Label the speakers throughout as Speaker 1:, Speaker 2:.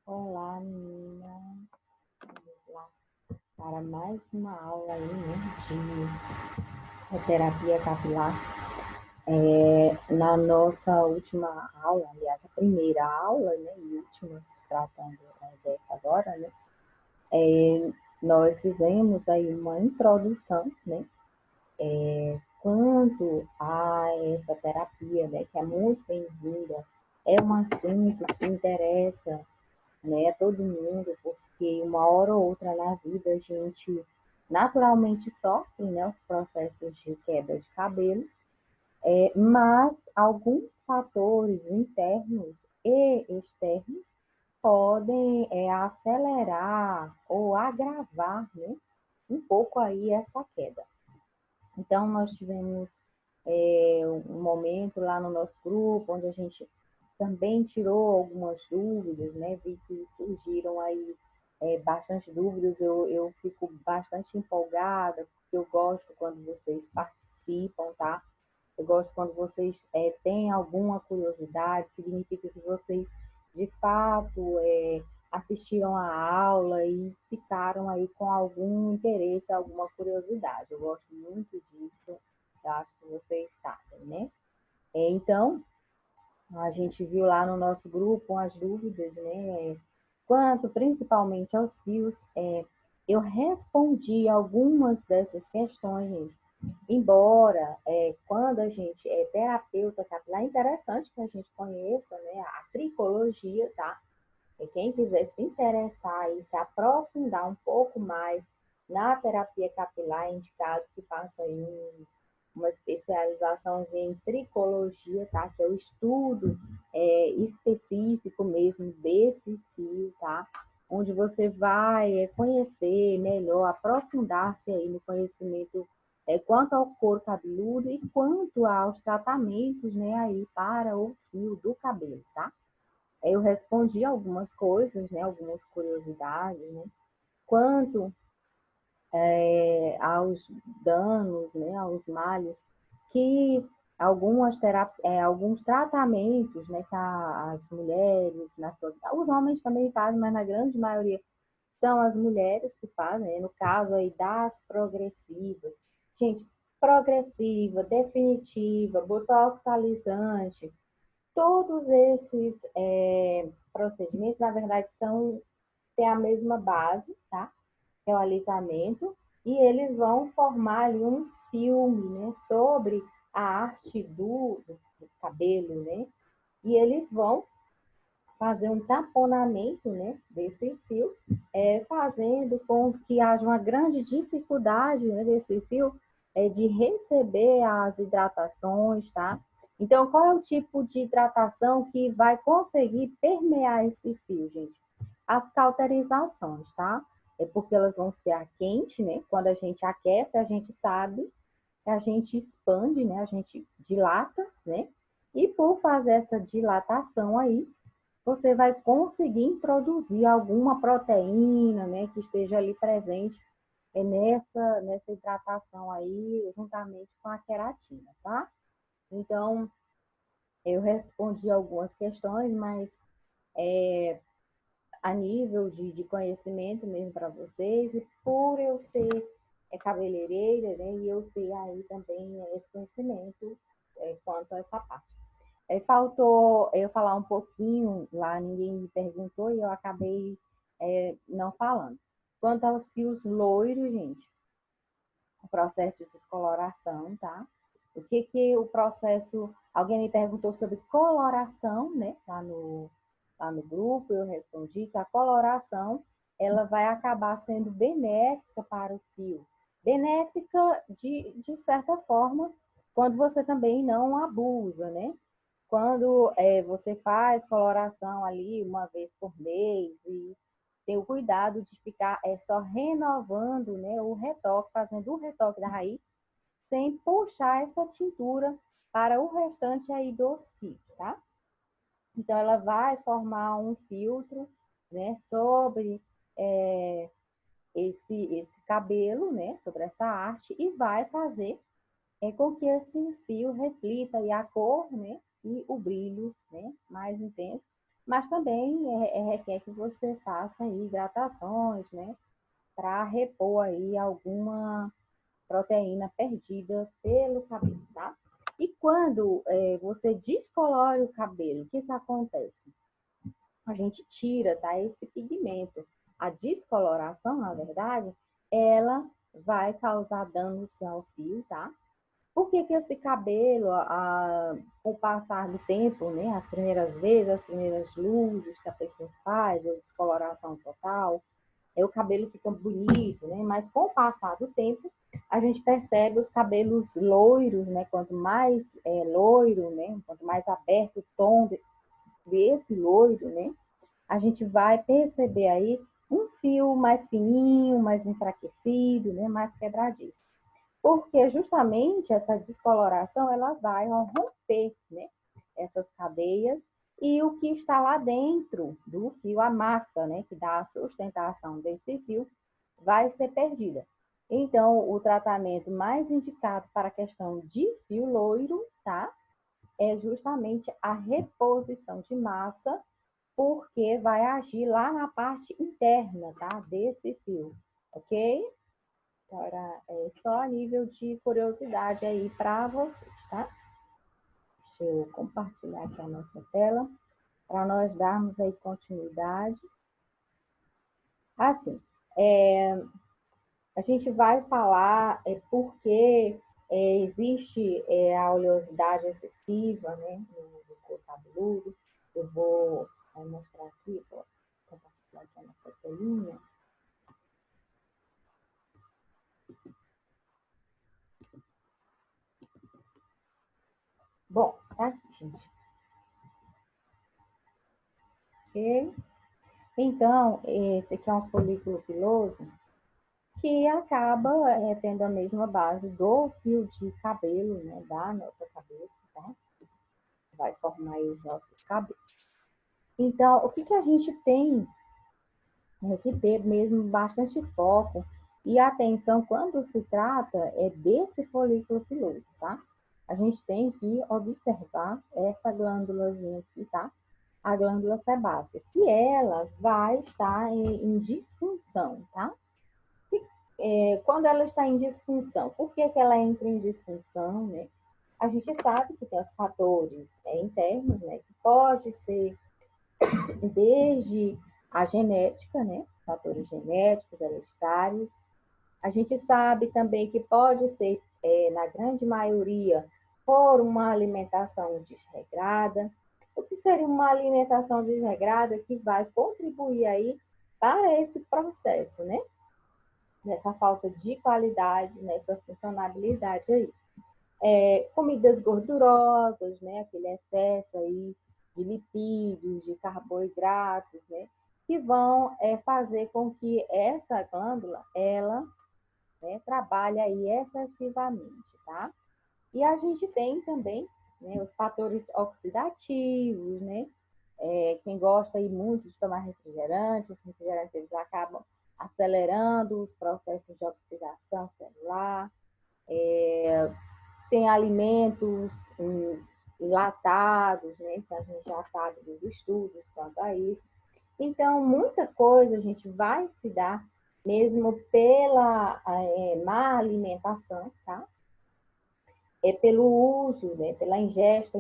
Speaker 1: Olá, menina. Vamos lá para mais uma aula aí, né, de terapia capilar. Na nossa última aula, aliás, a primeira aula, né, e última, se tratando dessa agora, né, nós fizemos aí uma introdução, né, quanto a essa terapia, né, que é muito bem-vinda, é um assunto que interessa, né, todo mundo, porque uma hora ou outra na vida a gente naturalmente sofre, né, os processos de queda de cabelo, mas alguns fatores internos e externos podem acelerar ou agravar, né, um pouco aí essa queda. Então, nós tivemos um momento lá no nosso grupo, onde a gente também tirou algumas dúvidas, né? Vi que surgiram aí bastante dúvidas, eu fico bastante empolgada, porque eu gosto quando vocês participam, tá? Eu gosto quando vocês têm alguma curiosidade, significa que vocês, de fato, assistiram a aula e ficaram aí com algum interesse, alguma curiosidade. Eu gosto muito disso, eu acho que vocês sabem, né? Então, a gente viu lá no nosso grupo as dúvidas, né? Quanto principalmente aos fios, eu respondi algumas dessas questões, gente. Embora, quando a gente é terapeuta capilar, é interessante que a gente conheça, né, a tricologia, tá? E quem quiser se interessar e se aprofundar um pouco mais na terapia capilar, é indicado que faça aí uma especialização em tricologia, tá? Que é o estudo específico mesmo desse fio, tá? Onde você vai conhecer melhor, aprofundar-se aí no conhecimento quanto ao couro cabeludo e quanto aos tratamentos, né, aí para o fio do cabelo, tá? Eu respondi algumas coisas, né, algumas curiosidades, né? Quanto aos danos, né, aos males que alguns tratamentos, né, que as mulheres, os homens também fazem, mas na grande maioria são as mulheres que fazem, né, no caso aí das progressivas. Gente, progressiva, definitiva, botox alisante, todos esses procedimentos, na verdade, têm a mesma base, tá? Que é o alisamento, e eles vão formar ali um filme, né, sobre a arte do cabelo, né? E eles vão fazer um taponamento, né, desse fio, fazendo com que haja uma grande dificuldade, né, desse fio de receber as hidratações, tá? Então, qual é o tipo de hidratação que vai conseguir permear esse fio, gente? As cauterizações, tá? É porque elas vão ser a quente, né? Quando a gente aquece, a gente sabe que a gente expande, né? A gente dilata, né? E por fazer essa dilatação aí, você vai conseguir introduzir alguma proteína, né, que esteja ali presente nessa hidratação aí, juntamente com a queratina, tá? Então, eu respondi algumas questões, mas a nível de conhecimento mesmo para vocês, e por eu ser cabeleireira, né, e eu ter aí também esse conhecimento quanto a essa parte. Faltou eu falar um pouquinho lá, ninguém me perguntou e eu acabei não falando. Quanto aos fios loiros, gente, o processo de descoloração, tá? O que que o processo... Alguém me perguntou sobre coloração, né? Lá no grupo, eu respondi que a coloração, ela vai acabar sendo benéfica para o fio. Benéfica, de certa forma, quando você também não abusa, né? Quando você faz coloração ali uma vez por mês e ter o cuidado de ficar só renovando, né, o retoque, fazendo o retoque da raiz, sem puxar essa tintura para o restante aí dos fios, tá? Então, ela vai formar um filtro, né, sobre esse cabelo, né, sobre essa haste, e vai fazer com que esse fio reflita aí a cor, né, e o brilho, né, mais intenso, mas também requer que você faça aí hidratações, né, para repor aí alguma proteína perdida pelo cabelo, tá? E quando você descolore o cabelo, o que que acontece? A gente tira, tá, esse pigmento. A descoloração, na verdade, ela vai causar danos ao fio, tá? Por que que esse cabelo, com o passar do tempo, né, as primeiras vezes, as primeiras luzes que a pessoa faz, ou descoloração total, o cabelo fica bonito, né? Mas com o passar do tempo, a gente percebe os cabelos loiros, né? Quanto mais loiro, né? Quanto mais aberto o tom desse loiro, né? A gente vai perceber aí um fio mais fininho, mais enfraquecido, né? Mais quebradiço. Porque justamente essa descoloração ela vai romper, né? Essas cadeias e o que está lá dentro do fio, a massa, né, que dá a sustentação desse fio, vai ser perdida. Então, o tratamento mais indicado para a questão de fio loiro, tá? É justamente a reposição de massa, porque vai agir lá na parte interna, tá? Desse fio, ok? Agora, é só a nível de curiosidade aí para vocês, tá? Deixa eu compartilhar aqui a nossa tela para nós darmos aí continuidade. Assim, a gente vai falar porque existe a oleosidade excessiva, né, no couro cabeludo. Eu vou mostrar aqui, vou compartilhar aqui a nossa telinha. Bom, tá aqui, gente. Ok? Então, esse aqui é um folículo piloso que acaba tendo a mesma base do fio de cabelo, né, da nossa cabeça, tá? Vai formar aí os nossos cabelos. Então, o que que a gente tem que ter mesmo bastante foco e atenção quando se trata desse folículo piloso, tá? A gente tem que observar essa glândulazinha aqui, tá? A glândula sebácea, se ela vai estar em disfunção, tá? Quando ela está em disfunção, por que que ela entra em disfunção, né? A gente sabe que tem os fatores internos, né? Que pode ser desde a genética, né? Fatores genéticos, hereditários. A gente sabe também que pode ser, na grande maioria, por uma alimentação desregrada. O que seria uma alimentação desregrada que vai contribuir aí para esse processo, né? Nessa falta de qualidade, nessa funcionabilidade aí. Comidas gordurosas, né? Aquele excesso aí de lipídios, de carboidratos, né? Que vão fazer com que essa glândula, ela trabalhe aí excessivamente, tá? E a gente tem também, né, os fatores oxidativos, né? Quem gosta aí muito de tomar refrigerante, os refrigerantes eles acabam acelerando os processos de oxidação celular. Tem alimentos enlatados, né? Que a gente já sabe dos estudos quanto a isso. Então, muita coisa a gente vai se dar mesmo pela má alimentação, tá? Pelo uso, né? Pela ingesta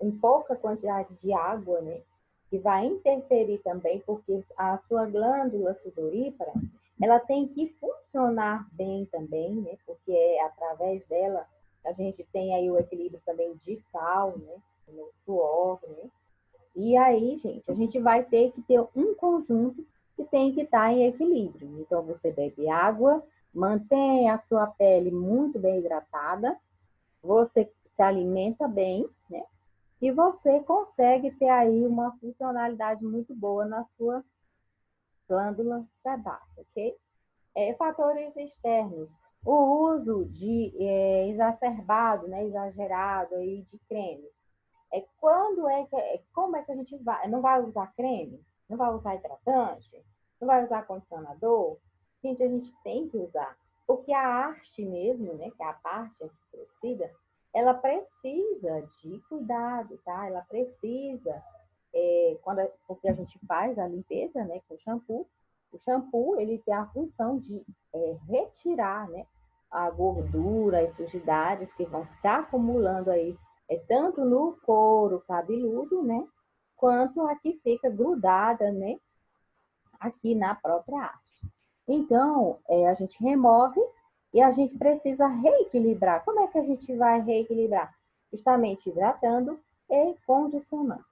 Speaker 1: em pouca quantidade de água, né? Que vai interferir também, porque a sua glândula sudorípara, ela tem que funcionar bem também, né? Porque é através dela a gente tem aí o equilíbrio também de sal, né? No suor, né? E aí, gente, a gente vai ter que ter um conjunto que tem que estar em equilíbrio. Então, você bebe água, mantém a sua pele muito bem hidratada, você se alimenta bem, né? E você consegue ter aí uma funcionalidade muito boa na sua glândula sebácea, ok? Fatores externos. O uso de exacerbado, né, exagerado aí de cremes. Como é que a gente vai? Não vai usar creme? Não vai usar hidratante? Não vai usar condicionador? Gente, a gente tem que usar. Porque a arte mesmo, né, que é a parte crescida, ela precisa de cuidado, tá? Ela precisa porque a gente faz a limpeza, né, com o shampoo, ele tem a função de retirar, né, a gordura, as sujidades que vão se acumulando aí, tanto no couro cabeludo, né, quanto a que fica grudada, né, aqui na própria haste. Então, a gente remove e a gente precisa reequilibrar. Como é que a gente vai reequilibrar? Justamente hidratando e condicionando.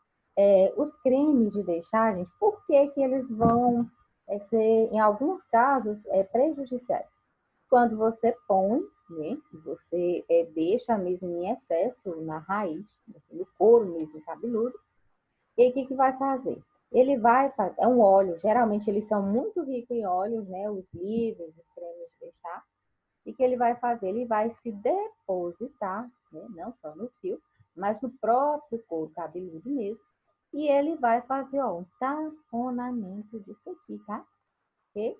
Speaker 1: Os cremes de deixar, gente, por que que eles vão ser, em alguns casos, prejudiciais? Quando você põe, né, você deixa mesmo em excesso na raiz, no couro mesmo cabeludo, e o que que vai fazer? Ele vai fazer, é um óleo, geralmente eles são muito ricos em óleos, né, os livres, os cremes de deixar, e que ele vai fazer? Ele vai se depositar, né, não só no fio, mas no próprio couro cabeludo mesmo, e ele vai fazer, ó, um taponamento disso aqui, tá? Ok?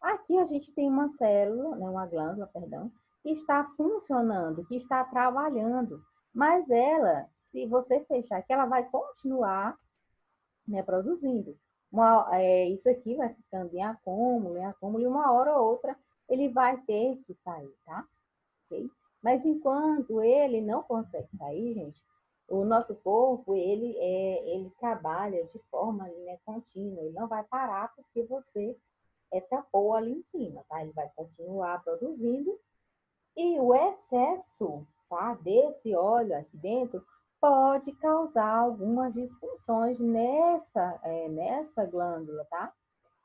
Speaker 1: Aqui a gente tem uma célula, né, uma glândula, perdão, que está funcionando, que está trabalhando, mas ela, se você fechar aqui, ela vai continuar, né, produzindo. Isso aqui vai ficando em acúmulo, e uma hora ou outra ele vai ter que sair, tá? Okay? Mas enquanto ele não consegue sair, gente, o nosso corpo, ele trabalha de forma, né, contínua, ele não vai parar porque você tapou ali em cima, tá? Ele vai continuar produzindo e o excesso, tá, desse óleo aqui dentro pode causar algumas disfunções nessa glândula, tá?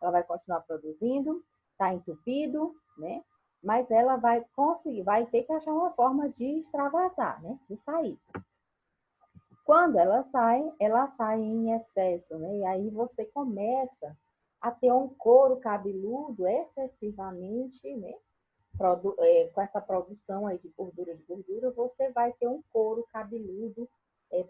Speaker 1: Ela vai continuar produzindo, tá entupido, né? Mas ela vai conseguir, vai ter que achar uma forma de extravasar, né? De sair. Quando ela sai em excesso, né? E aí você começa a ter um couro cabeludo excessivamente, né, com essa produção aí de gordura, você vai ter um couro cabeludo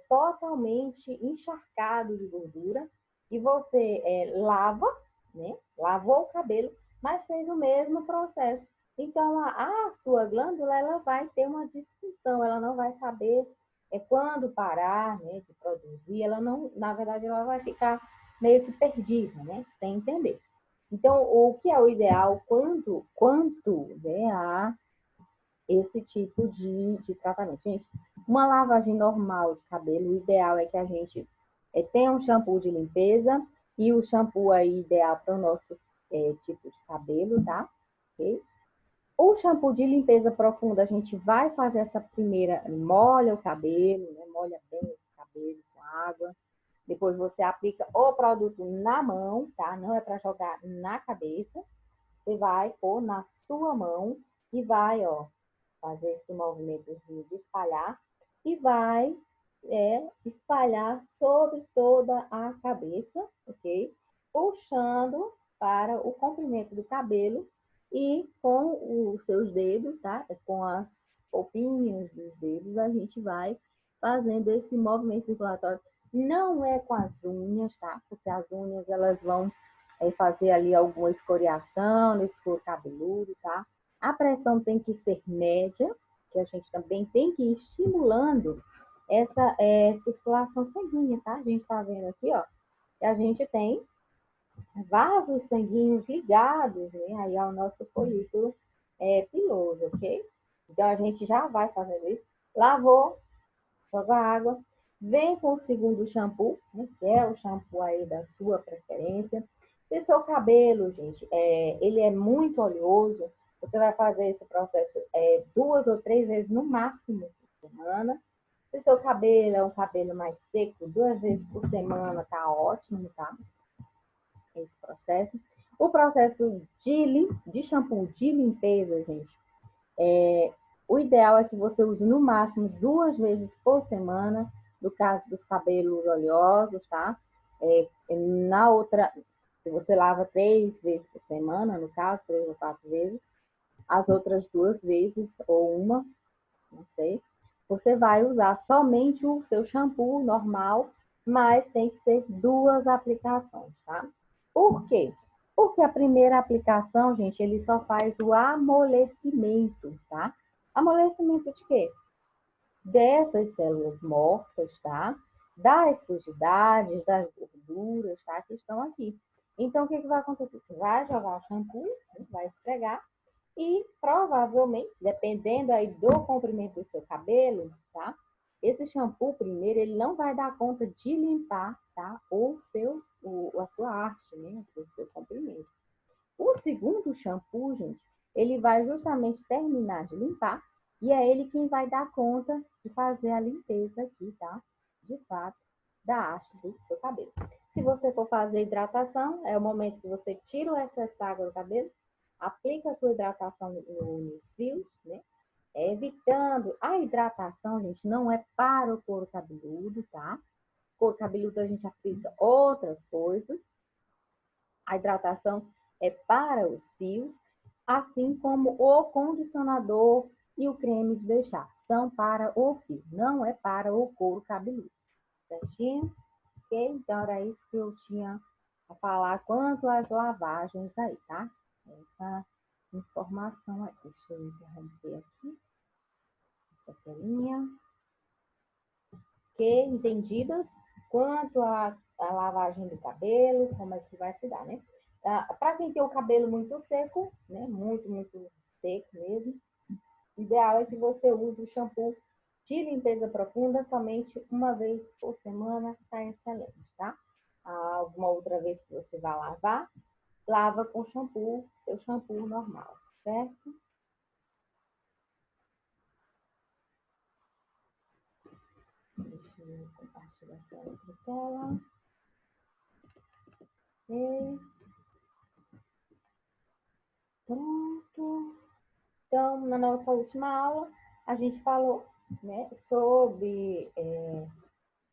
Speaker 1: totalmente encharcado de gordura e você lava, né? Lavou o cabelo, mas fez o mesmo processo. Então, a sua glândula, ela vai ter uma disfunção, ela não vai saber quando parar, né, de produzir, ela não, na verdade, ela vai ficar meio que perdida, né, sem entender. Então, o que é o ideal quanto né, a esse tipo de tratamento? Gente, uma lavagem normal de cabelo, o ideal é que a gente tenha um shampoo de limpeza e o shampoo aí ideal para o nosso tipo de cabelo, tá? Okay? O shampoo de limpeza profunda, a gente vai fazer essa primeira, molha o cabelo, né? Molha bem esse cabelo com água. Depois você aplica o produto na mão, tá? Não é para jogar na cabeça. Você vai pôr na sua mão e vai, ó, fazer esse movimento de espalhar e vai espalhar sobre toda a cabeça, ok? Puxando para o comprimento do cabelo e com os seus dedos, tá? Com as polpinhas dos dedos, a gente vai fazendo esse movimento circulatório. Não é com as unhas, tá? Porque as unhas, elas vão fazer ali alguma escoriação nesse couro cabeludo, tá? A pressão tem que ser média, que a gente também tem que ir estimulando essa circulação sanguínea, tá? A gente tá vendo aqui, ó, que a gente tem vasos sanguíneos ligados, né, aí ao nosso folículo piloso, ok? Então, a gente já vai fazendo isso. Lavou, joga água, vem com o segundo shampoo, né, que é o shampoo aí da sua preferência. Se seu cabelo, gente, ele é muito oleoso, você vai fazer esse processo 2 ou 3 vezes no máximo por semana. Se seu cabelo é um cabelo mais seco, 2 vezes por semana tá ótimo, tá? Esse processo. O processo de shampoo de limpeza, gente, o ideal é que você use no máximo 2 vezes por semana, no caso dos cabelos oleosos, tá? Na outra, se você lava 3 vezes por semana, no caso, 3 ou 4 vezes, as outras 2 vezes ou uma, não sei, você vai usar somente o seu shampoo normal, mas tem que ser 2 aplicações, tá? Por quê? Porque a primeira aplicação, gente, ele só faz o amolecimento, tá? Amolecimento de quê? Dessas células mortas, tá? das sujidades, das gorduras, tá? Que estão aqui. Então, o que vai acontecer? Você vai jogar o shampoo, né? Vai esfregar e provavelmente, dependendo aí do comprimento do seu cabelo, tá? Esse shampoo, primeiro, ele não vai dar conta de limpar, tá? A sua arte, né? O seu comprimento. O segundo shampoo, gente, ele vai justamente terminar de limpar e é ele quem vai dar conta de fazer a limpeza aqui, tá? De fato, da haste do seu cabelo. Se você for fazer hidratação, é o momento que você tira o excesso d'água do cabelo, aplica a sua hidratação nos fios, né? Evitando a hidratação, gente, não é para o couro cabeludo, tá? Couro cabeludo a gente aplica outras coisas. A hidratação é para os fios, assim como o condicionador e o creme de deixar. São para o fio, não é para o couro cabeludo. Certinho? Ok? Então, era isso que eu tinha a falar quanto às lavagens aí, tá? Essa informação aqui. Deixa eu interromper aqui. Essa telinha. Ok? Entendidas? Quanto à lavagem do cabelo, como é que vai se dar, né? Para quem tem o cabelo muito seco, né? Muito seco mesmo, o ideal é que você use o shampoo de limpeza profunda somente uma vez por semana, tá excelente, tá? Alguma outra vez que você vai lavar, lava com shampoo, seu shampoo normal, certo? Deixa eu compartilhar aqui a outra tela. E pronto. Então, na nossa última aula, a gente falou, né, sobre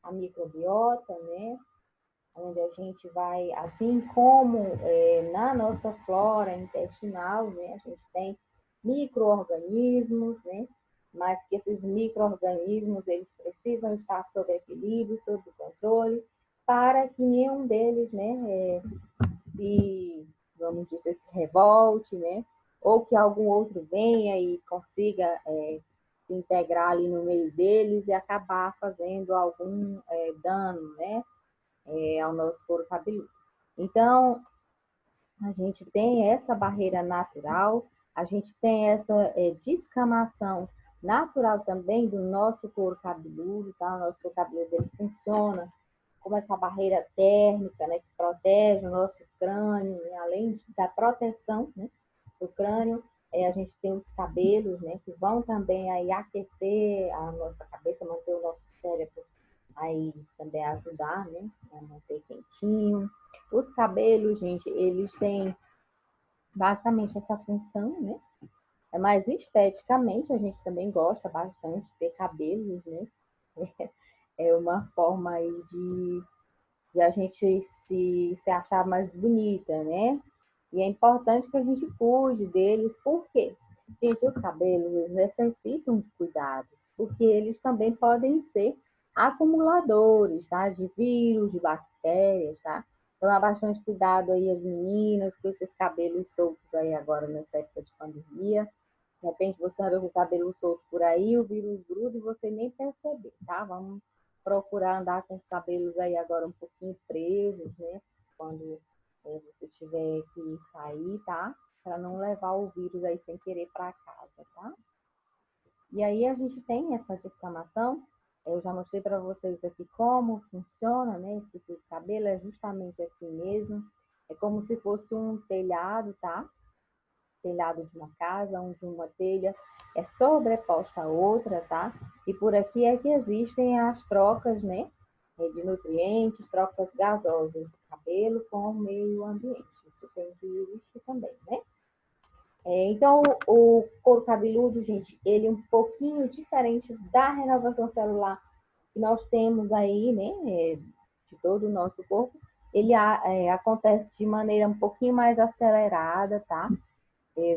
Speaker 1: a microbiota, né, onde a gente vai, assim como na nossa flora intestinal, né, a gente tem micro-organismos, né, mas que esses micro-organismos, eles precisam estar sob equilíbrio, sob controle, para que nenhum deles, né, se, vamos dizer, se revolte, né, ou que algum outro venha e consiga se integrar ali no meio deles e acabar fazendo algum dano, né, ao nosso couro cabeludo. Então, a gente tem essa barreira natural, a gente tem essa descamação natural também do nosso couro cabeludo, tá? O nosso couro cabeludo ele funciona como essa barreira térmica, né, que protege o nosso crânio, né? Além da proteção, né, do crânio, a gente tem os cabelos, né, que vão também aí aquecer a nossa cabeça, manter o nosso cérebro aí também ajudar, né, a manter quentinho. Os cabelos, gente, eles têm basicamente essa função, né? Mas esteticamente a gente também gosta bastante de ter cabelos, né? É uma forma aí de a gente se achar mais bonita, né? E é importante que a gente cuide deles, por quê? Gente, os cabelos eles necessitam de cuidados, porque eles também podem ser acumuladores, tá? De vírus, de bactérias, tá? Tomar bastante cuidado aí as meninas com esses cabelos soltos aí agora nessa época de pandemia. De repente você anda com o cabelo solto por aí, o vírus gruda e você nem perceber, tá? Vamos procurar andar com os cabelos aí agora um pouquinho presos, né? Quando você tiver que sair, tá? Para não levar o vírus aí sem querer para casa, tá? E aí a gente tem essa descamação. Eu já mostrei para vocês aqui como funciona, né? Esse fio de cabelo é justamente assim mesmo. É como se fosse um telhado, tá? Telhado de uma casa, onde uma telha é sobreposta a outra, tá? E por aqui é que existem as trocas, né? De nutrientes, trocas gasosas do cabelo com o meio ambiente. Isso tem que existir também, né? Então, o couro cabeludo, gente, ele é um pouquinho diferente da renovação celular que nós temos aí, né, de todo o nosso corpo. Ele acontece de maneira um pouquinho mais acelerada, tá?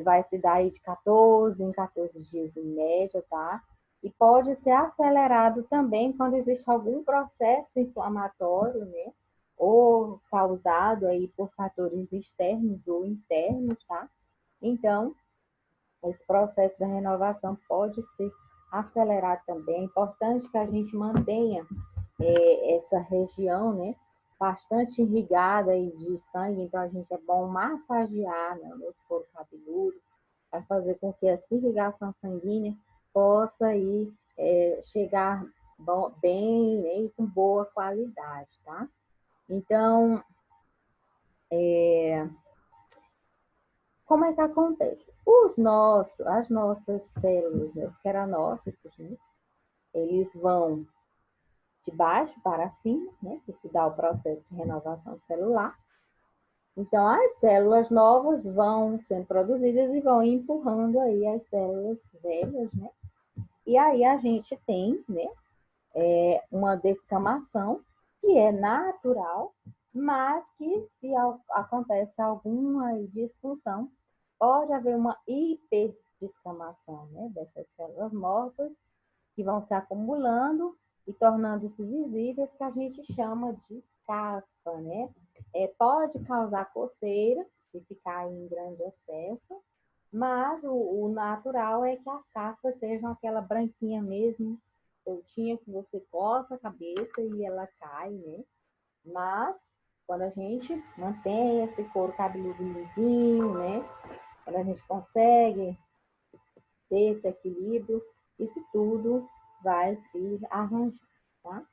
Speaker 1: Vai se dar aí de 14 em 14 dias em média, tá? E pode ser acelerado também quando existe algum processo inflamatório, né? Ou causado aí por fatores externos ou internos, tá? Então, esse processo da renovação pode ser acelerado também. É importante que a gente mantenha essa região, né, bastante irrigada aí de sangue, então a gente é bom massagear, né, o nosso couro cabeludo, para fazer com que essa irrigação sanguínea possa aí chegar bem, né, e com boa qualidade, tá? Então, como é que acontece? As nossas células, né, os queranócitos, né, eles vão de baixo para cima, né, que se dá o processo de renovação celular. Então, as células novas vão sendo produzidas e vão empurrando aí as células velhas, né? E aí a gente tem, né, uma descamação que é natural, mas que se acontece alguma disfunção, pode haver uma hiperdescamação, né, dessas células mortas que vão se acumulando e tornando-se visíveis, que a gente chama de caspa, né? Pode causar coceira, se ficar em grande excesso, mas o natural é que as caspas sejam aquela branquinha mesmo, soltinha, que você coça a cabeça e ela cai, né? Mas, quando a gente mantém esse couro cabeludo lisinho, né? Quando a gente consegue ter esse equilíbrio, isso tudo vai se arranjar, tá?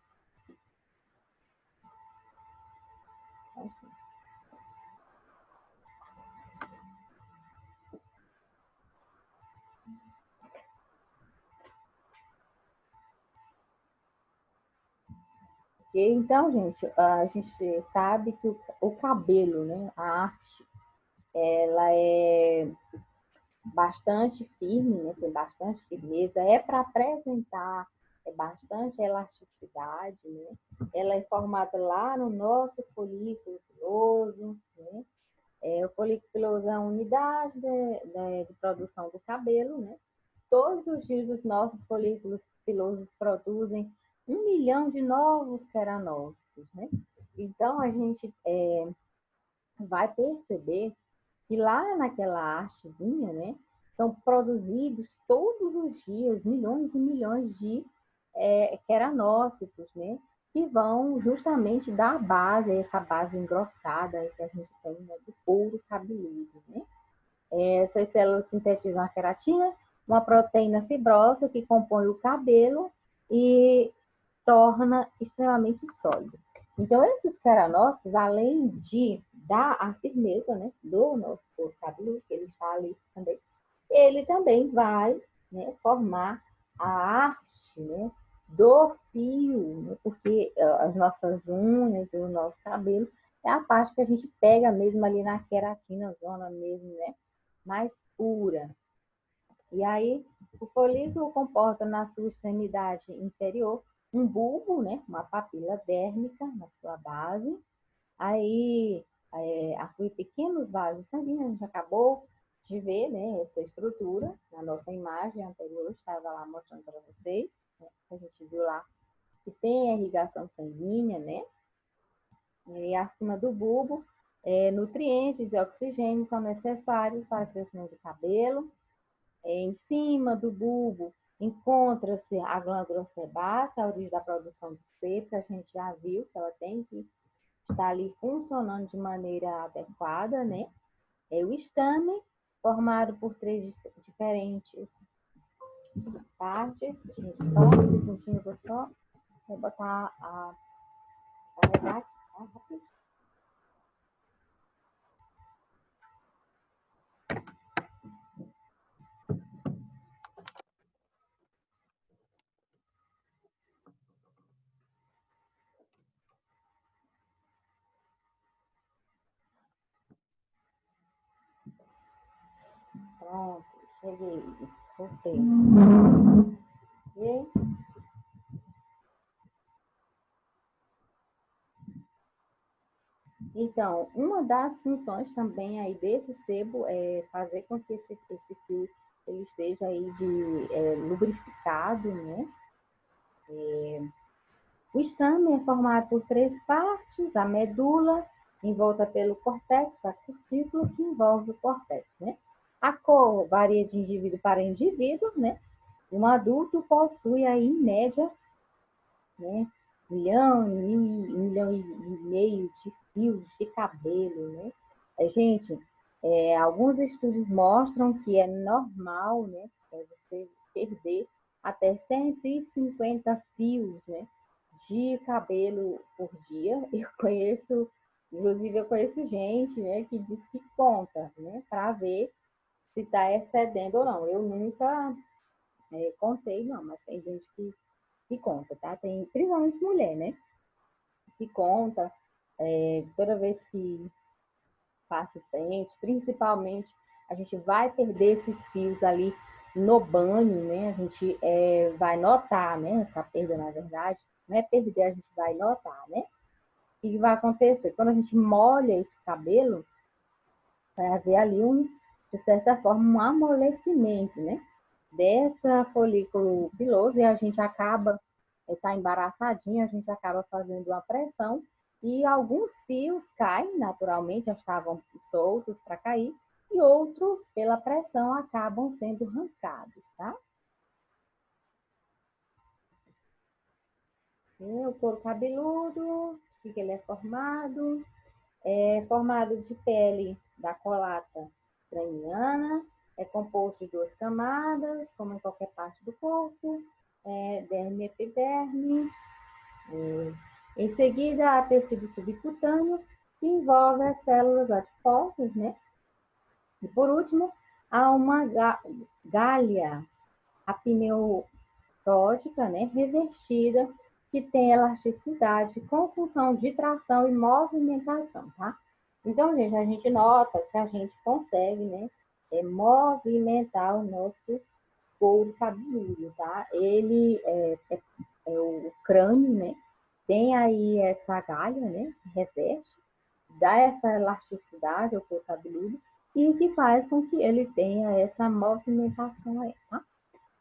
Speaker 1: Então, gente, a gente sabe que o cabelo, né, a arte, ela é bastante firme, né, tem bastante firmeza, é para apresentar bastante elasticidade, né? Ela é formada lá no nosso folículo piloso, né? O folículo piloso é a unidade de produção do cabelo, né? Todos os dias os nossos folículos pilosos produzem 1 milhão de novos queranócitos, né? Então, a gente vai perceber que lá naquela hastezinha, né, são produzidos todos os dias milhões e milhões de queranócitos, né, que vão justamente dar a base, essa base engrossada que a gente tem, né, do couro cabeludo, né? Essas células sintetizam a queratina, uma proteína fibrosa que compõe o cabelo e torna extremamente sólido. Então, esses queranócitos, além de dar a firmeza, né, do nosso couro cabeludo, que ele está ali também, ele também vai, né, formar a arte, né, do fio, né, porque as nossas unhas e o nosso cabelo é a parte que a gente pega mesmo ali na queratina, zona mesmo, né, mais pura. E aí, o folículo comporta na sua extremidade inferior um bulbo, né, uma papila dérmica na sua base. Aí, flui pequenos vasos sanguíneos, a gente acabou de ver, né, essa estrutura na nossa imagem anterior, estava lá mostrando para vocês, né, a gente viu lá que tem a irrigação sanguínea, né, e acima do bulbo, nutrientes e oxigênio são necessários para o crescimento do cabelo. Em cima do bulbo encontra-se a glândula sebácea, a origem da produção do sebo, que a gente já viu que ela tem que estar ali funcionando de maneira adequada, né? O estame, formado por três diferentes partes. Gente, só um segundinho, vou só botar a carregar aqui, tá? Rapidinho. Pronto, cheguei. Voltei. E então, uma das funções também aí desse sebo é fazer com que esse fio ele esteja aí lubrificado, né? O estame é formado por três partes: a medula, envolta pelo córtex, a cutícula, que envolve o córtex, né? A cor varia de indivíduo para indivíduo, né? Um adulto possui aí, em média, né, 1 milhão e meio de fios de cabelo, né? Gente, alguns estudos mostram que é normal, né? Você perder até 150 fios, né? De cabelo por dia. Inclusive eu conheço gente, né? Que diz que conta, né? Para ver se está excedendo ou não. Eu nunca contei, não, mas tem gente que conta, tá? Tem principalmente mulher, né? Que conta toda vez que passa o pente, principalmente a gente vai perder esses fios ali no banho, né? A gente vai notar, né? Essa perda, na verdade, não é perder, a gente vai notar, né? O que vai acontecer? Quando a gente molha esse cabelo, vai haver ali de certa forma, um amolecimento, né? Dessa folículo piloso e a gente acaba, tá embaraçadinha, a gente acaba fazendo uma pressão e alguns fios caem naturalmente, já estavam soltos para cair, e outros, pela pressão, acabam sendo arrancados, tá? O couro cabeludo, que ele é formado de pele da colata craniana, é composto de 2 camadas, como em qualquer parte do corpo, derme e epiderme. Em seguida, há tecido subcutâneo, que envolve as células adiposas, né? E por último, há uma galha apneurótica, né? Revestida, que tem elasticidade com função de tração e movimentação, tá? Então, gente, a gente nota que a gente consegue, né? Movimentar o nosso couro cabeludo, tá? Ele é o crânio, né? Tem aí essa galha, né? Que reveste, dá essa elasticidade ao couro cabeludo e que faz com que ele tenha essa movimentação aí, tá?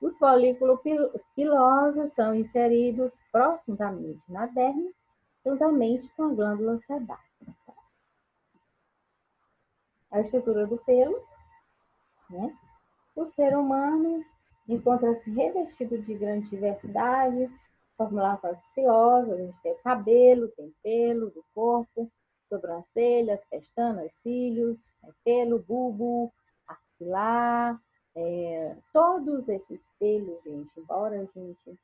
Speaker 1: Os folículos pilosos são inseridos profundamente na derme, juntamente com a glândula sebácea. A estrutura do pelo, né? O ser humano encontra-se revestido de grande diversidade, formulações pilosas, a gente tem o cabelo, tem pelo do corpo, sobrancelhas, pestanas, cílios, pelo, bulbo, axilar, todos esses pelos, gente, embora a gente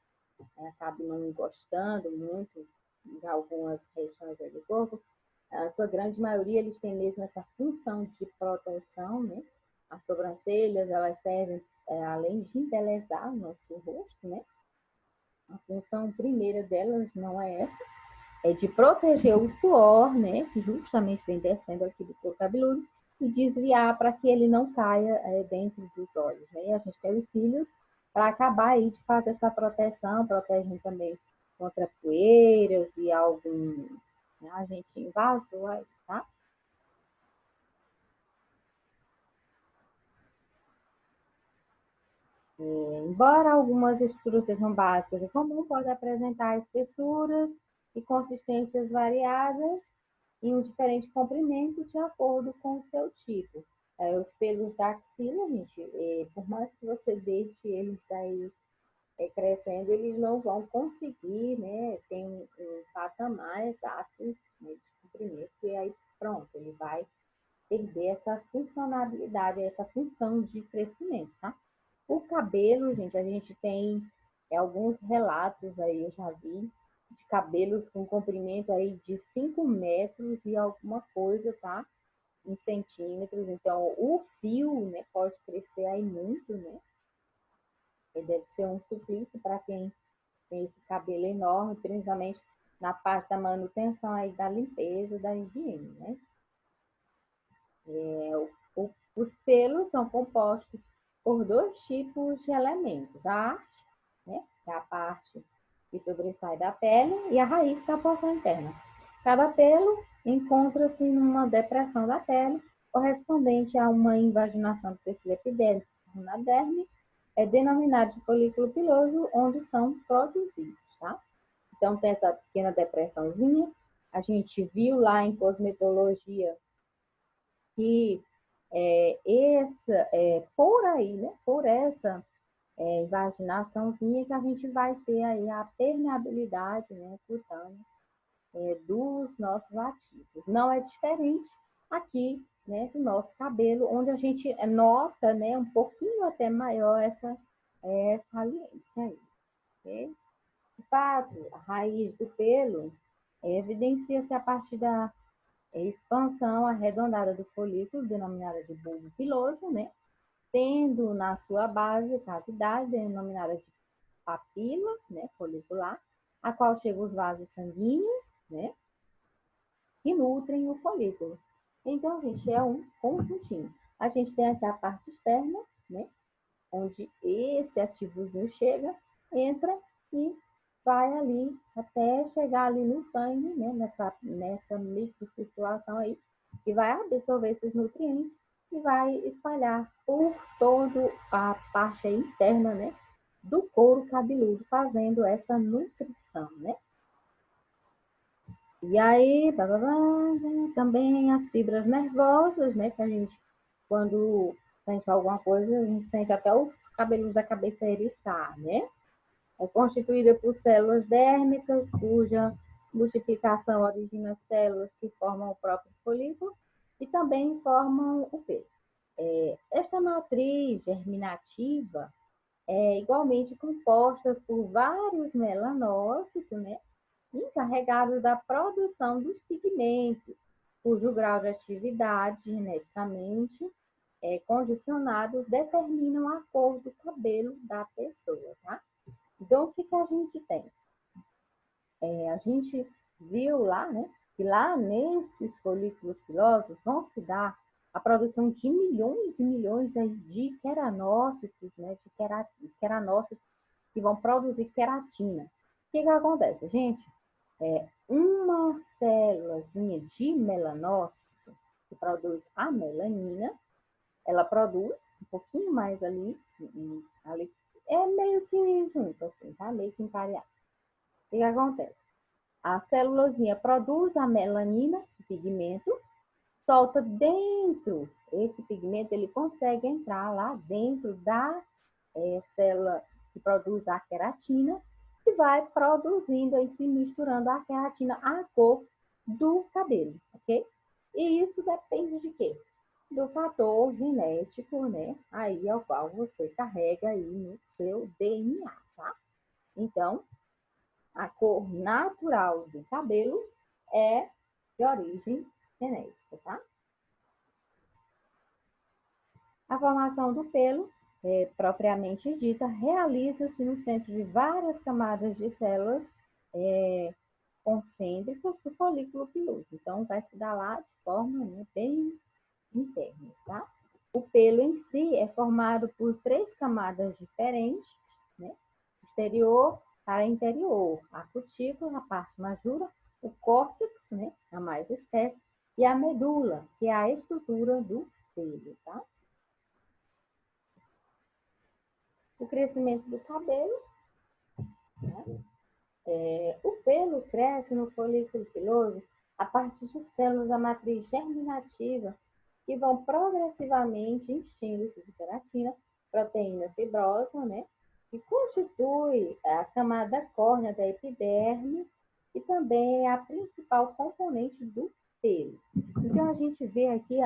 Speaker 1: acabe não gostando muito de algumas regiões do corpo, a sua grande maioria eles têm mesmo essa função de proteção, né? As sobrancelhas, elas servem, além de embelezar o nosso rosto, né? A função primeira delas não é essa, é de proteger o suor, né? Que justamente vem descendo aqui do couro cabeludo, e desviar para que ele não caia dentro dos olhos, né? E a gente tem os cílios para acabar aí de fazer essa proteção, protegem também contra poeiras e algum agente invasor aí, tá? Embora algumas estruturas sejam básicas e comuns, pode apresentar espessuras e consistências variadas e um diferente comprimento de acordo com o seu tipo. Os pelos da axila, gente, por mais que você deixe eles aí crescendo, eles não vão conseguir, né? Tem um patamar exato, né, de comprimento, e aí pronto, ele vai perder essa funcionalidade, essa função de crescimento, tá? O cabelo, gente, a gente tem alguns relatos aí, eu já vi, de cabelos com comprimento aí de 5 metros e alguma coisa, tá? Em centímetros. Então, o fio, né, pode crescer aí muito, né? E deve ser um suplício para quem tem esse cabelo enorme, principalmente na parte da manutenção aí da limpeza, da higiene, né? Os pelos são compostos por 2 tipos de elementos: a haste, né, que é a parte que sobressai da pele, e a raiz, que é a porção interna. Cada pelo encontra-se numa depressão da pele, correspondente a uma invaginação do tecido epidérmico na derme, é denominado de folículo piloso, onde são produzidos, tá? Então, tem essa pequena depressãozinha. A gente viu lá em cosmetologia que por aí, né, por essa invaginaçãozinha que a gente vai ter aí a permeabilidade, né, cutânea dos nossos ativos. Não é diferente aqui, né, do nosso cabelo, onde a gente nota, né, um pouquinho até maior essa saliência aí. Okay? De fato, a raiz do pelo evidencia-se a partir da expansão arredondada do folículo, denominada de bulbo piloso, né? Tendo na sua base cavidade, denominada de papila, né? Folicular, a qual chegam os vasos sanguíneos, né? Que nutrem o folículo. Então, gente, é um conjuntinho. A gente tem aqui a parte externa, né? Onde esse ativozinho chega, entra e vai ali até chegar ali no sangue, né? Nessa microcirculação aí, e vai absorver esses nutrientes e vai espalhar por toda a parte interna, né? Do couro cabeludo, fazendo essa nutrição, né? E aí, também as fibras nervosas, né? Que a gente, quando sente alguma coisa, a gente sente até os cabelos da cabeça eriçar, né? É constituída por células dérmicas, cuja multiplicação origina células que formam o próprio folículo e também formam o pelo. Esta matriz germinativa é igualmente composta por vários melanócitos, né? Encarregados da produção dos pigmentos, cujo grau de atividade geneticamente condicionados determinam a cor do cabelo da pessoa, tá? Então, o que a gente tem? A gente viu lá, né, que lá nesses folículos pilosos vão se dar a produção de milhões e milhões aí de queranócitos, né, de queranócitos que vão produzir queratina. O que acontece, gente? Uma célulazinha de melanócito que produz a melanina, ela produz um pouquinho mais ali, é meio que junto, assim, tá? Meio que empareado. O que acontece? A célulazinha produz a melanina, o pigmento, solta dentro, esse pigmento ele consegue entrar lá dentro da célula que produz a queratina e vai produzindo e se misturando a queratina à cor do cabelo, ok? E isso depende de quê? Do fator genético, né? Aí ao qual você carrega aí no seu DNA, tá? Então, a cor natural do cabelo é de origem genética, tá? A formação do pelo, propriamente dita, realiza-se no centro de várias camadas de células concêntricas do folículo piloso. Então, vai se dar lá de forma, né, bem interna, tá? O pelo em si é formado por 3 camadas diferentes, né? Exterior para interior, a cutícula, a parte mais dura, o córtex, né, a mais espessa, e a medula, que é a estrutura do pelo, tá? O crescimento do cabelo, né? O pelo cresce no folículo piloso a partir de células da matriz germinativa que vão progressivamente enchendo-se de queratina, proteína fibrosa, né? Que constitui a camada córnea da epiderme e também é a principal componente do pelo. Então, a gente vê aqui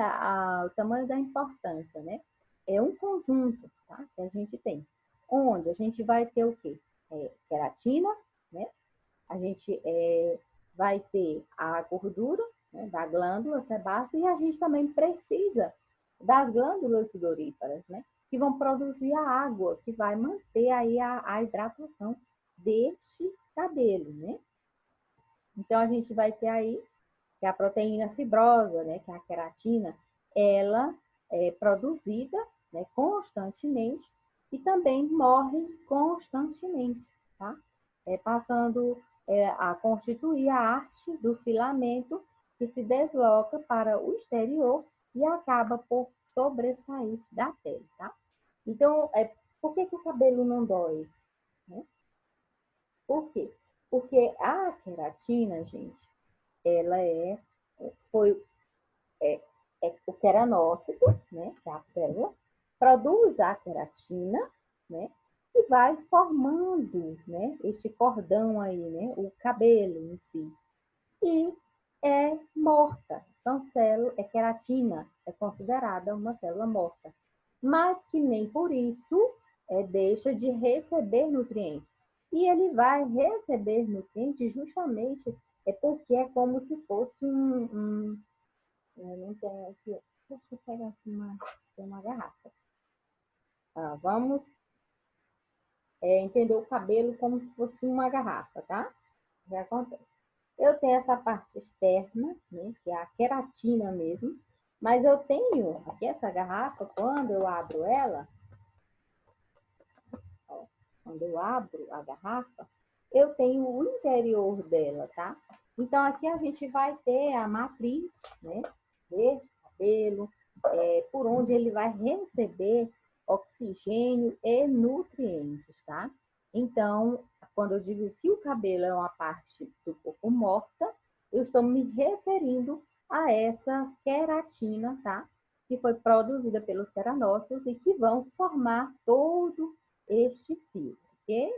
Speaker 1: o tamanho da importância, né? É um conjunto, tá? Que a gente tem, onde a gente vai ter o quê? Queratina, né? A gente vai ter a gordura, né, da glândula sebácea e a gente também precisa das glândulas sudoríparas, né, que vão produzir a água, que vai manter aí a hidratação deste cabelo, né? Então, a gente vai ter aí que a proteína fibrosa, né, que é a queratina, ela é produzida, né, constantemente e também morre constantemente, tá? Passando a constituir a arte do filamento que se desloca para o exterior e acaba por sobressair da pele, tá? Então, por que o cabelo não dói? Né? Por quê? Porque a queratina, gente, ela foi o queranócito, né, que é a célula, produz a queratina, né, e vai formando, né, este cordão aí, né, o cabelo em si. E é morta. São células, é queratina, é considerada uma célula morta. Mas que nem por isso deixa de receber nutrientes. E ele vai receber nutrientes justamente porque é como se fosse eu não tenho aqui, deixa eu pegar aqui uma garrafa. Vamos entender o cabelo como se fosse uma garrafa, tá? O que acontece? Eu tenho essa parte externa, né, que é a queratina mesmo, mas eu tenho aqui essa garrafa, quando eu abro ela, ó, quando eu abro a garrafa, eu tenho o interior dela, tá? Então, aqui a gente vai ter a matriz, né, deste cabelo, por onde ele vai receber oxigênio e nutrientes, tá? Então, quando eu digo que o cabelo é uma parte do corpo morta, eu estou me referindo a essa queratina, tá? Que foi produzida pelos queranócitos e que vão formar todo este fio, ok?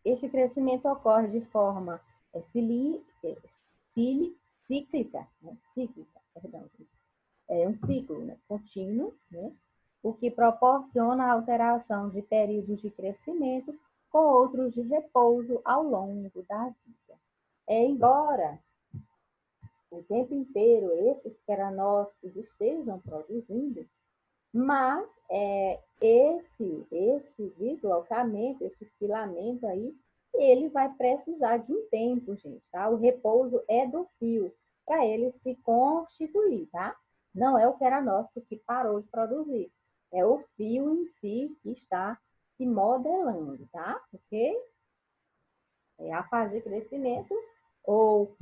Speaker 1: Este crescimento ocorre de forma cíclica, né? Cíclica, perdão, é um ciclo, né? Contínuo, né? O que proporciona a alteração de períodos de crescimento com outros de repouso ao longo da vida. Embora o tempo inteiro esses queranócitos estejam produzindo, mas esse deslocamento, esse filamento aí, ele vai precisar de um tempo, gente, tá? O repouso é do fio para ele se constituir, tá? Não é o queranócito que parou de produzir, é o fio em si que está se modelando, tá? Ok? A fase de crescimento ou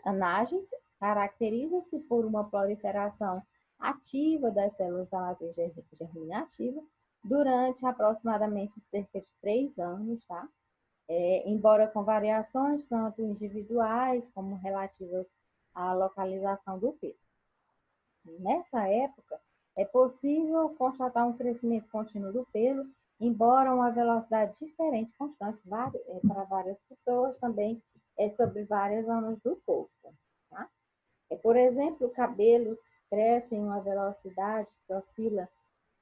Speaker 1: anágese caracteriza-se por uma proliferação ativa das células da matriz germinativa durante aproximadamente cerca de 3 anos, tá? Embora com variações tanto individuais como relativas à localização do pelo. Nessa época, é possível constatar um crescimento contínuo do pelo, embora uma velocidade diferente, constante, para várias pessoas, também sobre várias zonas do corpo. Tá? Por exemplo, cabelos crescem em uma velocidade que oscila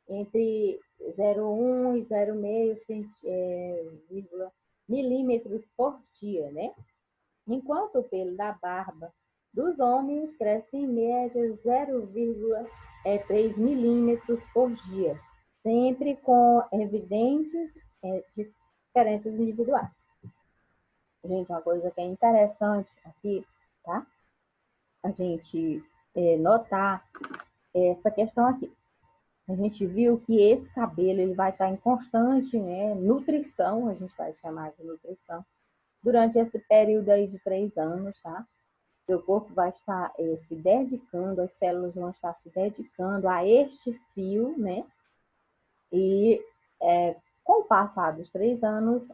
Speaker 1: entre 0,1 e 0,5 milímetros por dia, né? Enquanto o pelo da barba dos homens cresce em média 0,3 milímetros por dia, sempre com evidentes diferenças individuais. Gente, uma coisa que é interessante aqui, tá? A gente notar essa questão aqui. A gente viu que esse cabelo ele vai estar em constante, né, nutrição, a gente vai chamar de nutrição, durante esse período aí de 3 anos, tá? Seu corpo vai estar se dedicando, as células vão estar se dedicando a este fio, né? E com o passar dos 3 anos,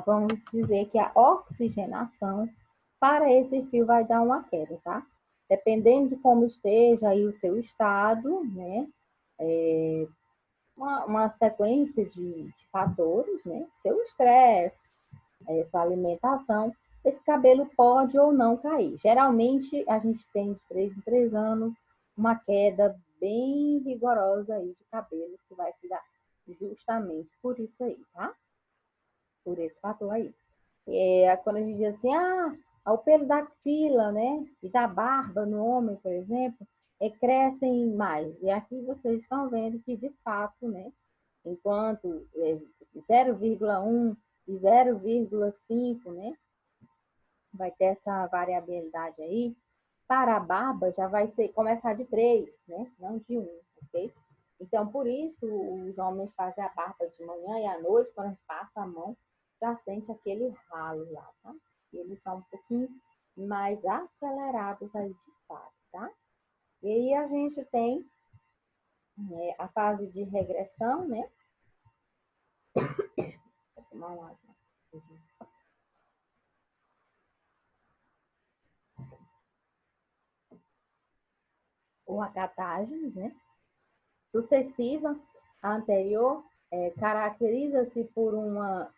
Speaker 1: vamos dizer que a oxigenação para esse fio vai dar uma queda, tá? Dependendo de como esteja aí o seu estado, né? Uma sequência de fatores, né? Seu estresse, sua alimentação, esse cabelo pode ou não cair. Geralmente, a gente tem de 3 em 3 anos uma queda bem rigorosa aí de cabelo que vai se dar justamente por isso aí, tá? Por esse fator aí. Quando a gente diz assim, o pelo da axila, né? E da barba no homem, por exemplo, crescem mais. E aqui vocês estão vendo que, de fato, né? Enquanto 0,1 e 0,5, né? Vai ter essa variabilidade aí. Para a barba já vai começar de 3, né? Não de 1, ok? Então, por isso, os homens fazem a barba de manhã e à noite, quando a gente passa a mão, já sente aquele ralo lá, tá? E eles são um pouquinho mais acelerados aí de fato, tá? E aí a gente tem a fase de regressão, né? Vou tomar uma água. Ou acatagens, né? Sucessiva, anterior caracteriza-se por uma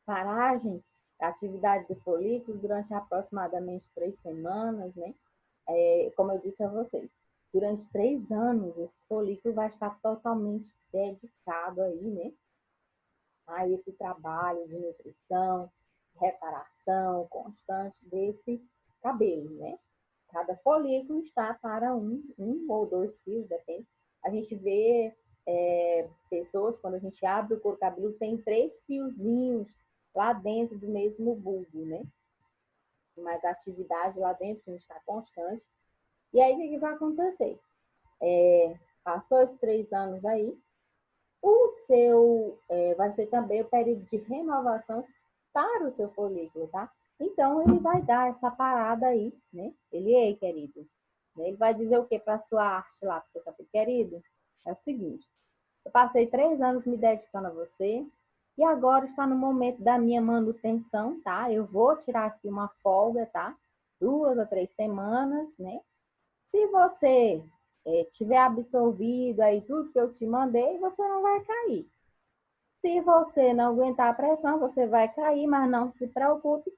Speaker 1: paragem da atividade do folículo durante aproximadamente 3 semanas, né? Como eu disse a vocês, durante 3 anos esse folículo vai estar totalmente dedicado aí, né, a esse trabalho de nutrição, reparação constante desse cabelo, né? Cada folículo está para um ou 2 fios, depende. A gente vê pessoas, quando a gente abre o couro cabeludo, tem 3 fiozinhos lá dentro do mesmo bulbo, né? Mas a atividade lá dentro não está constante. E aí, o que vai acontecer? Passou esses 3 anos aí, o seu vai ser também o período de renovação para o seu folículo, tá? Então, ele vai dar essa parada aí, né? Ele, ei, querido, né? Ele vai dizer o que para a sua arte lá, para o seu cabelo, querido? É o seguinte, eu passei 3 anos me dedicando a você e agora está no momento da minha manutenção, tá? Eu vou tirar aqui uma folga, tá? 2 a 3 semanas, né? Se você tiver absorvido aí tudo que eu te mandei, você não vai cair. Se você não aguentar a pressão, você vai cair, mas não se preocupe,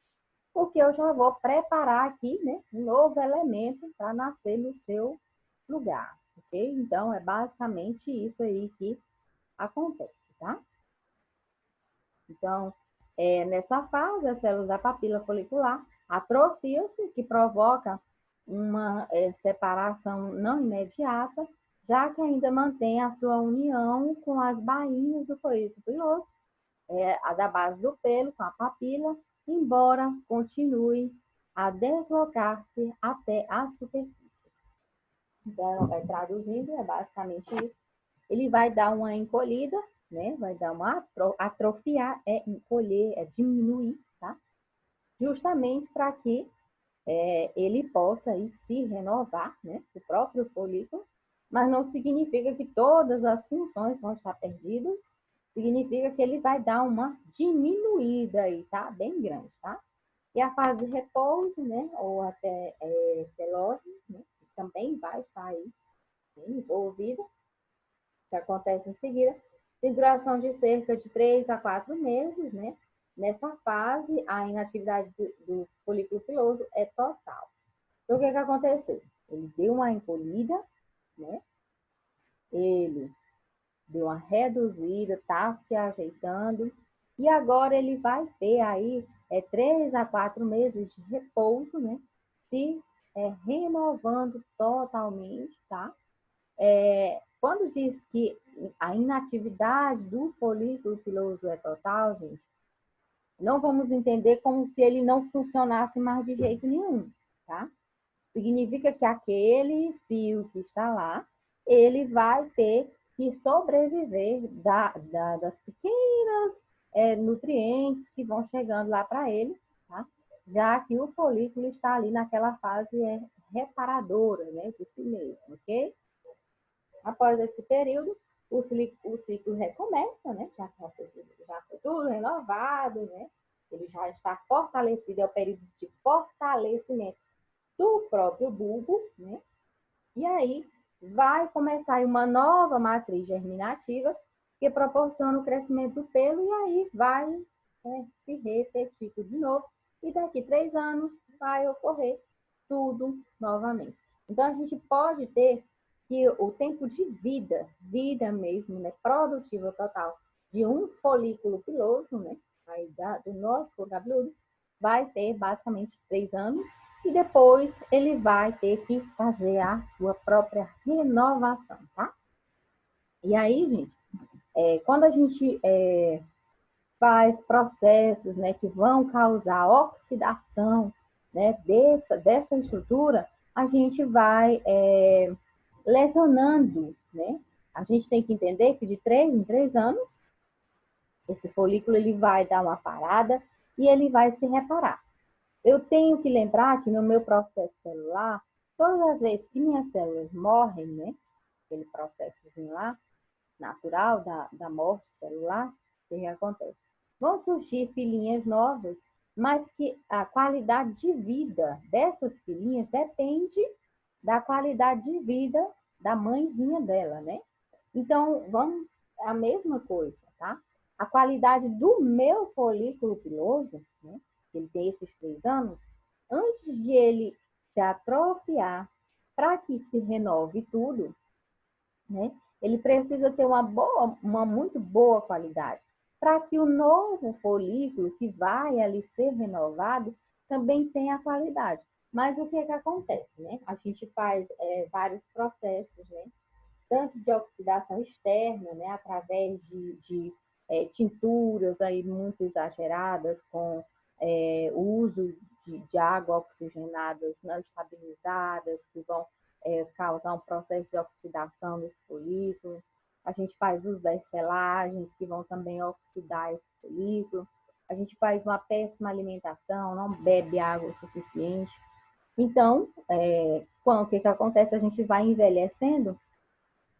Speaker 1: porque eu já vou preparar aqui, né, um novo elemento para nascer no seu lugar, ok? Então, é basicamente isso aí que acontece, tá? Então, nessa fase, as células da papila folicular atrofiam-se, que provoca uma separação não imediata, já que ainda mantém a sua união com as bainhas do folículo piloso, a da base do pelo, com a papila, embora continue a deslocar-se até a superfície. Então, traduzindo, é basicamente isso. Ele vai dar uma encolhida, né? Vai dar uma atrofiar, encolher, diminuir, tá? Justamente para que ele possa aí se renovar, né? O próprio folículo, mas não significa que todas as funções vão estar perdidas, significa que ele vai dar uma diminuída aí, tá? Bem grande, tá? E a fase de repouso, né? Ou até telógenos, né? Que também vai estar aí envolvida, que acontece em seguida, tem duração de cerca de 3 a 4 meses, né? Nessa fase, a inatividade do folículo piloso é total. Então, o que aconteceu? Ele deu uma encolhida, né? Ele deu uma reduzida, está se ajeitando, e agora ele vai ter aí 3 a 4 meses de repouso, né? Se renovando totalmente, tá? Quando diz que a inatividade do folículo piloso é total, gente, não vamos entender como se ele não funcionasse mais de jeito nenhum, tá? Significa que aquele fio que está lá, ele vai ter que sobreviver das pequenas nutrientes que vão chegando lá para ele, tá? Já que o folículo está ali naquela fase reparadora, né, de si mesmo, ok? Após esse período, o ciclo recomeça, né? Já foi tudo renovado, né? Ele já está fortalecido, é o período de fortalecimento do próprio bulbo, né? E aí vai começar uma nova matriz germinativa que proporciona o crescimento do pelo e aí vai se repetir tudo de novo. E daqui 3 anos vai ocorrer tudo novamente. Então a gente pode ter que o tempo de vida mesmo, né, produtiva total de um folículo piloso, né, aí do nosso couro cabeludo, vai ter basicamente 3 anos e depois ele vai ter que fazer a sua própria renovação, tá? E aí, gente, quando a gente faz processos, né, que vão causar oxidação, né, dessa estrutura, a gente vai lesionando, né? A gente tem que entender que de 3 em 3 anos, esse folículo ele vai dar uma parada e ele vai se reparar. Eu tenho que lembrar que no meu processo celular, todas as vezes que minhas células morrem, né, aquele processozinho lá, natural da morte celular, o que acontece? Vão surgir filhinhas novas, mas que a qualidade de vida dessas filhinhas depende da qualidade de vida da mãezinha dela, né? Então, vamos, a mesma coisa, tá? A qualidade do meu folículo piloso, né? Ele tem esses 3 anos, antes de ele se atrofiar, para que se renove tudo, né? Ele precisa ter uma muito boa qualidade, para que o novo folículo que vai ali ser renovado também tenha qualidade. Mas o que é que acontece, né? A gente faz vários processos, né? Tanto de oxidação externa, né? Através de tinturas aí muito exageradas, com o uso de água oxigenadas não estabilizadas, que vão causar um processo de oxidação nesse folículo. A gente faz uso das selagens, que vão também oxidar esse folículo. A gente faz uma péssima alimentação, não bebe água o suficiente. Então, o que acontece? A gente vai envelhecendo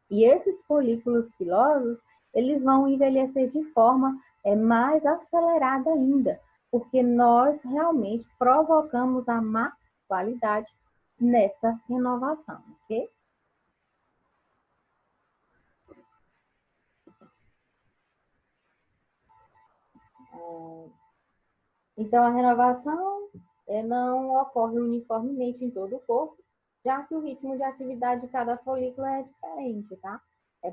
Speaker 1: e esses folículos pilosos, eles vão envelhecer de forma mais acelerada ainda, porque nós realmente provocamos a má qualidade nessa renovação, ok? Então, a renovação não ocorre uniformemente em todo o corpo, já que o ritmo de atividade de cada folículo é diferente, tá?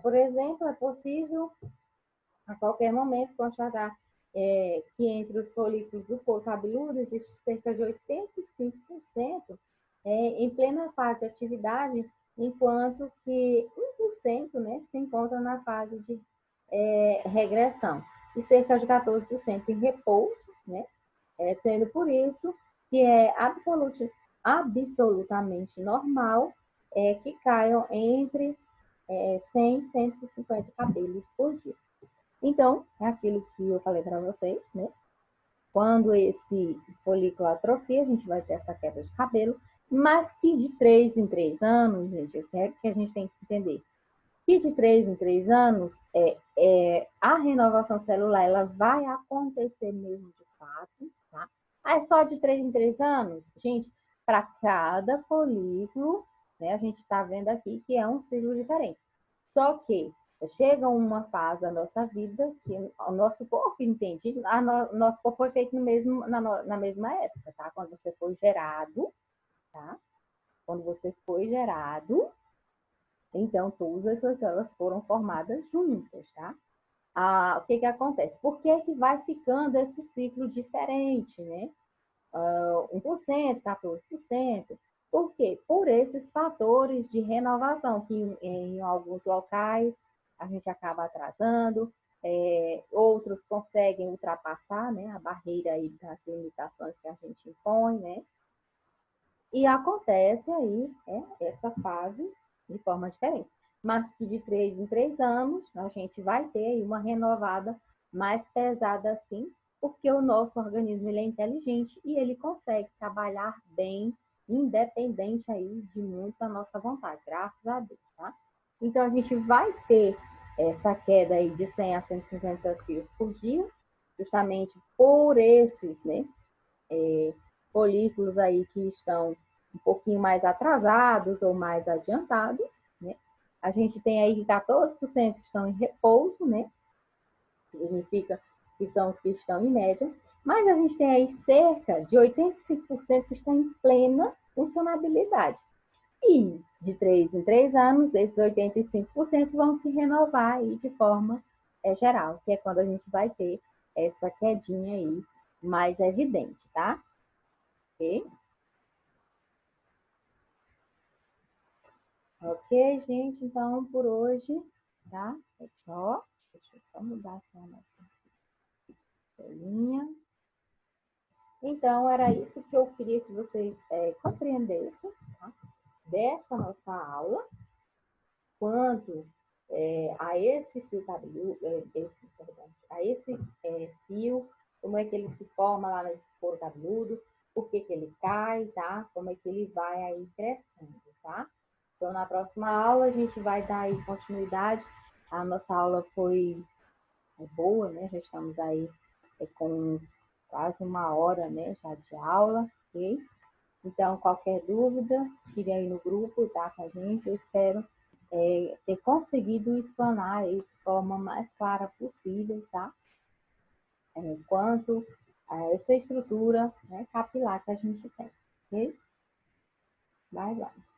Speaker 1: Por exemplo, é possível a qualquer momento constatar que entre os folículos do couro cabeludo existe cerca de 85% em plena fase de atividade, enquanto que 1%, né, se encontra na fase de regressão e cerca de 14% em repouso, né, sendo por isso que é absolutamente normal que caiam entre 100 e 150 cabelos por dia. Então, é aquilo que eu falei para vocês, né? Quando esse folículo atrofia, a gente vai ter essa queda de cabelo, mas que de 3 em 3 anos, gente, eu quero que a gente tem que entender que de 3 em 3 anos a renovação celular ela vai acontecer mesmo de fato, tá? Ah, é só de 3 em 3 anos? Gente, para cada folículo, né, a gente está vendo aqui que é um ciclo diferente. Só que chega uma fase da nossa vida que o nosso corpo entende, nosso corpo foi feito na mesma época, tá? Quando você foi gerado, tá? Quando você foi gerado, então todas as suas células foram formadas juntas, tá? O que acontece? Por que vai ficando esse ciclo diferente, né? 1%, 14%. Por quê? Por esses fatores de renovação, que em alguns locais a gente acaba atrasando, outros conseguem ultrapassar, né, a barreira aí das limitações que a gente impõe, né? E acontece aí essa fase de forma diferente. Mas que de 3 em 3 anos a gente vai ter aí uma renovada mais pesada assim, porque o nosso organismo ele é inteligente e ele consegue trabalhar bem, independente aí de muita nossa vontade, graças a Deus, tá? Então a gente vai ter essa queda aí de 100 a 150 fios por dia, justamente por esses, né, folículos aí que estão um pouquinho mais atrasados ou mais adiantados, né? A gente tem aí que 14% estão em repouso, né? Significa que são os que estão em média, mas a gente tem aí cerca de 85% que estão em plena funcionabilidade. E de 3 em 3 anos, esses 85% vão se renovar aí de forma geral, que é quando a gente vai ter essa quedinha aí mais evidente, tá? Ok? Ok, gente, então por hoje, tá? É só. Deixa eu só mudar aqui a nossa telinha. Então, era isso que eu queria que vocês compreendessem, tá? Desta nossa aula, quanto a esse fio cabeludo, a esse fio, como é que ele se forma lá nesse couro cabeludo, por que que ele cai, tá? Como é que ele vai aí crescendo, tá? Então, na próxima aula, a gente vai dar aí continuidade. A nossa aula foi boa, né? Já estamos aí com quase 1 hora, né? Já de aula, ok? Então, qualquer dúvida, tire aí no grupo, tá? Com a gente. Eu espero ter conseguido explanar isso de forma mais clara possível, tá? Quanto a essa estrutura, né, capilar que a gente tem, ok? Bye, bye.